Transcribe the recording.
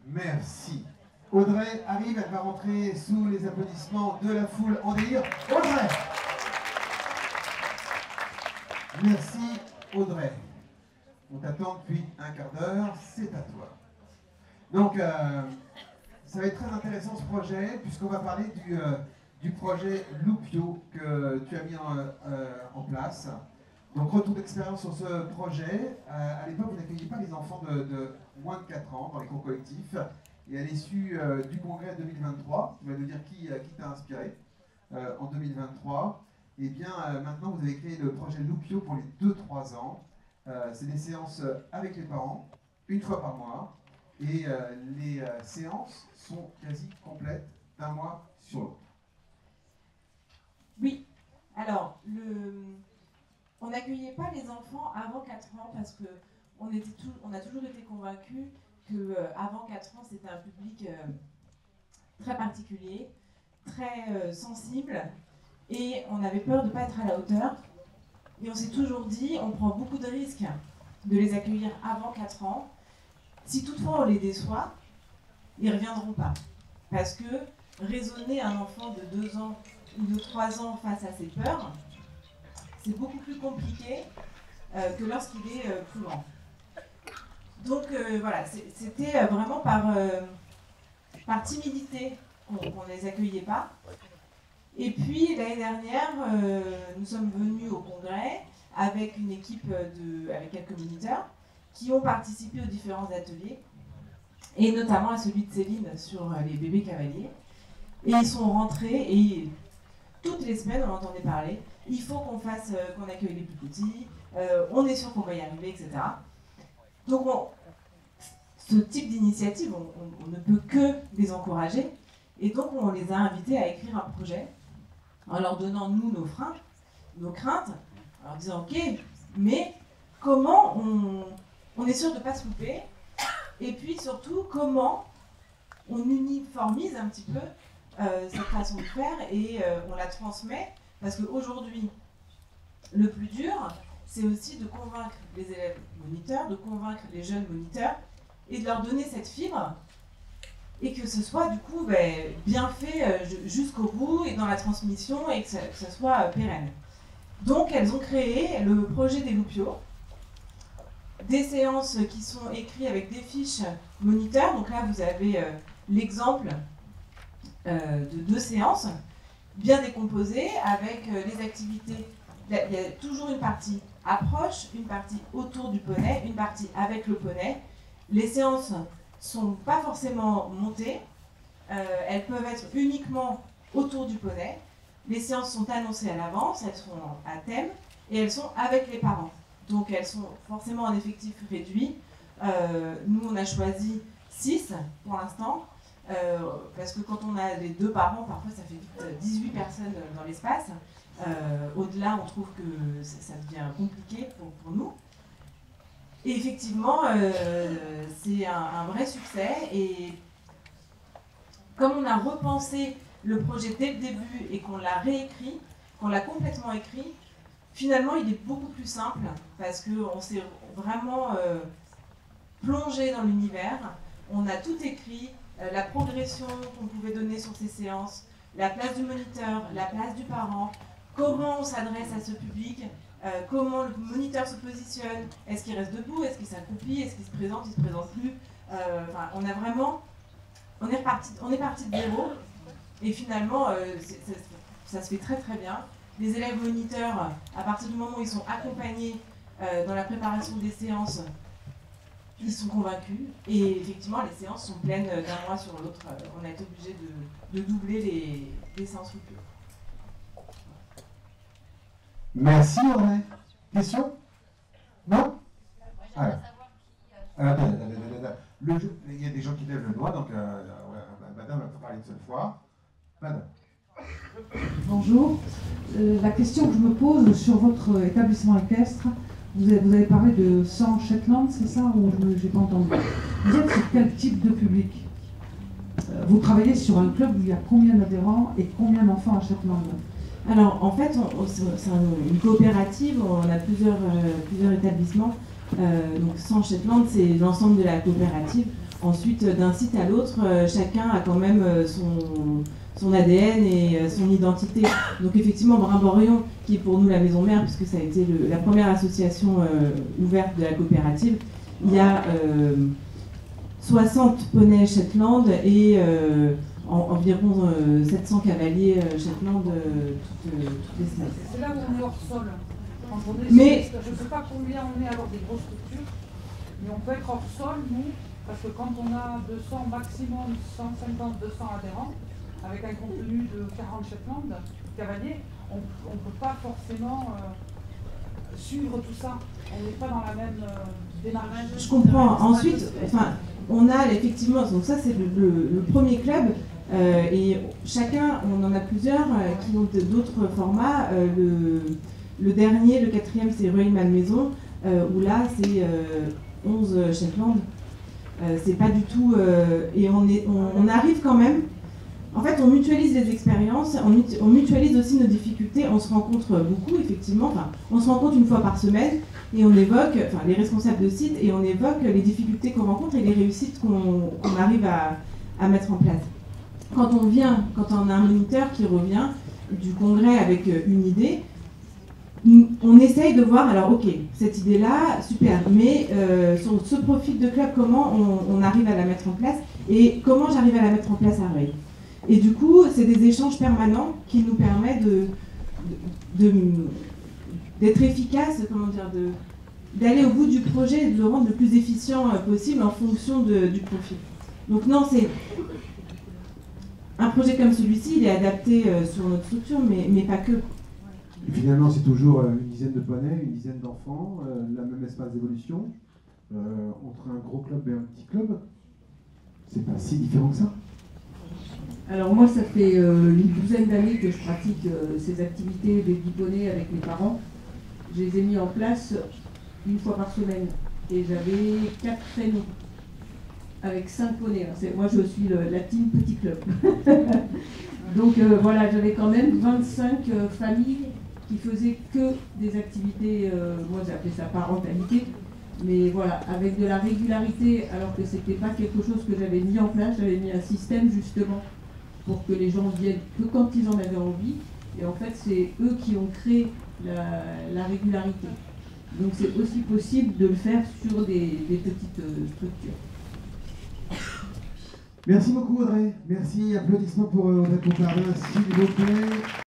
Merci. Audrey arrive, elle va rentrer sous les applaudissements de la foule en délire. Audrey! Merci Audrey. On t'attend depuis un quart d'heure, c'est à toi. Donc, ça va être très intéressant ce projet, puisqu'on va parler du projet Loupio que tu as mis en place. Donc, retour d'expérience sur ce projet. À l'époque, vous n'accueilliez pas les enfants de moins de 4 ans dans les cours collectifs. Et à l'issue du congrès 2023, tu vas nous dire qui t'a inspiré en 2023. Et bien, maintenant, vous avez créé le projet Loupio pour les 2-3 ans. C'est des séances avec les parents, une fois par mois. Et les séances sont quasi complètes d'un mois sur l'autre. Oui. Alors, on n'accueillait pas les enfants avant 4 ans parce qu'on a toujours été convaincus qu'avant 4 ans, c'était un public très particulier, très sensible, et on avait peur de ne pas être à la hauteur. Et on s'est toujours dit, on prend beaucoup de risques de les accueillir avant 4 ans. Si toutefois on les déçoit, ils ne reviendront pas. Parce que raisonner un enfant de 2 ans ou de 3 ans face à ses peurs, c'est beaucoup plus compliqué que lorsqu'il est plus grand. Donc voilà, c'était vraiment par timidité qu'on ne les accueillait pas. Et puis l'année dernière, nous sommes venus au congrès avec une équipe avec quelques moniteurs qui ont participé aux différents ateliers, et notamment à celui de Céline sur les bébés cavaliers. Et ils sont rentrés et toutes les semaines on entendait parler, il faut qu'on accueille les plus petits, on est sûr qu'on va y arriver, etc. Donc ce type d'initiative, on ne peut que les encourager, et donc on les a invités à écrire un projet en leur donnant, nous, nos freins, nos craintes, en leur disant, ok, mais comment on est sûr de ne pas se louper, et puis surtout, comment on uniformise un petit peu cette façon de faire, et on la transmet, parce qu'aujourd'hui, le plus dur, c'est aussi de convaincre les élèves moniteurs, de convaincre les jeunes moniteurs, et de leur donner cette fibre, et que ce soit du coup bien fait jusqu'au bout et dans la transmission, et que ça soit pérenne. Donc elles ont créé le projet des Loupio, des séances qui sont écrites avec des fiches moniteurs. Donc là vous avez l'exemple de 2 séances bien décomposées avec les activités. Il y a toujours une partie approche, une partie autour du poney, une partie avec le poney. Les séances sont pas forcément montées, elles peuvent être uniquement autour du poney. Les séances sont annoncées à l'avance, elles sont à thème, et elles sont avec les parents. Donc elles sont forcément en effectif réduit. Nous on a choisi 6 pour l'instant, parce que quand on a les 2 parents, parfois ça fait vite 18 personnes dans l'espace. Au-delà, on trouve que ça devient compliqué pour nous. Et effectivement, c'est un vrai succès. Et comme on a repensé le projet dès le début et qu'on l'a réécrit, qu'on l'a complètement écrit, finalement, il est beaucoup plus simple parce qu'on s'est vraiment plongé dans l'univers. On a tout écrit, la progression qu'on pouvait donner sur ces séances, la place du moniteur, la place du parent, comment on s'adresse à ce public, comment le moniteur se positionne, est-ce qu'il reste debout, est-ce qu'il s'accroupit, est-ce qu'il se présente, il ne se présente plus. On est parti de zéro, et finalement ça se fait très très bien. Les élèves moniteurs, à partir du moment où ils sont accompagnés dans la préparation des séances, ils sont convaincus, et effectivement les séances sont pleines d'un mois sur l'autre. On a été obligé de doubler les séances Loupio. Merci Audrey. Question? Non? Alors. Attends. Il y a des gens qui lèvent le doigt, donc madame va parler une seule fois. Madame. Bonjour. La question que je me pose sur votre établissement équestre, vous avez parlé de 100 Shetland, c'est ça, ou je n'ai pas entendu? Vous êtes sur quel type de public? Vous travaillez sur un club où il y a combien d'adhérents et combien d'enfants à Shetland? Alors, en fait, c'est une coopérative, on a plusieurs établissements. Donc 100 Shetland, c'est l'ensemble de la coopérative. Ensuite, d'un site à l'autre, chacun a quand même son ADN et son identité. Donc effectivement, Brimborion, qui est pour nous la maison mère, puisque ça a été la première association ouverte de la coopérative, il y a 60 poneys Shetland et environ 700 cavaliers Shetland toutes les semaines. C'est là où on est hors sol. Quand on est Mais je ne sais pas combien on est alors des grosses structures, mais on peut être hors sol, nous, parce que quand on a 200 maximum, 150, 200 adhérents, avec un contenu de 40 Shetland cavaliers, on ne peut pas forcément suivre tout ça. On n'est pas dans la même démarche. Je comprends. Ensuite, on a effectivement, donc ça c'est le premier club, et chacun, on en a plusieurs qui ont d'autres formats. Le dernier, le quatrième, c'est Royal Malmaison, où là c'est 11 Shetland. C'est pas du tout. Et on arrive quand même. En fait, on mutualise les expériences, on mutualise aussi nos difficultés, on se rencontre beaucoup, effectivement, on se rencontre une fois par semaine et on évoque, les responsables de site, et on évoque les difficultés qu'on rencontre et les réussites qu'on arrive à mettre en place. Quand on a un moniteur qui revient du congrès avec une idée, on essaye de voir, alors ok, cette idée-là, super, mais sur ce profil de club, comment on arrive à la mettre en place et comment j'arrive à la mettre en place à Rueil. Et du coup, c'est des échanges permanents qui nous permettent d'être efficaces, d'aller au bout du projet et de le rendre le plus efficient possible en fonction du profil. Donc non, c'est un projet comme celui-ci, il est adapté sur notre structure, mais pas que. Et finalement, c'est toujours une dizaine de poneys, une dizaine d'enfants, le même espace d'évolution. Entre un gros club et un petit club, c'est pas si différent que ça. Alors moi, ça fait une douzaine d'années que je pratique ces activités des poneys avec mes parents. Je les ai mis en place une fois par semaine. Et j'avais 4 créneaux avec 5 poneys. Moi, je suis la team petit club. Donc voilà, j'avais quand même 25 familles qui faisaient que des activités, moi j'appelais ça parentalité. Mais voilà, avec de la régularité, alors que c'était pas quelque chose que j'avais mis en place, j'avais mis un système justement pour que les gens viennent que quand ils en avaient envie. Et en fait, c'est eux qui ont créé la régularité. Donc c'est aussi possible de le faire sur des petites structures. Merci beaucoup Audrey. Merci, applaudissements pour Audrey Poupardin, s'il vous plaît.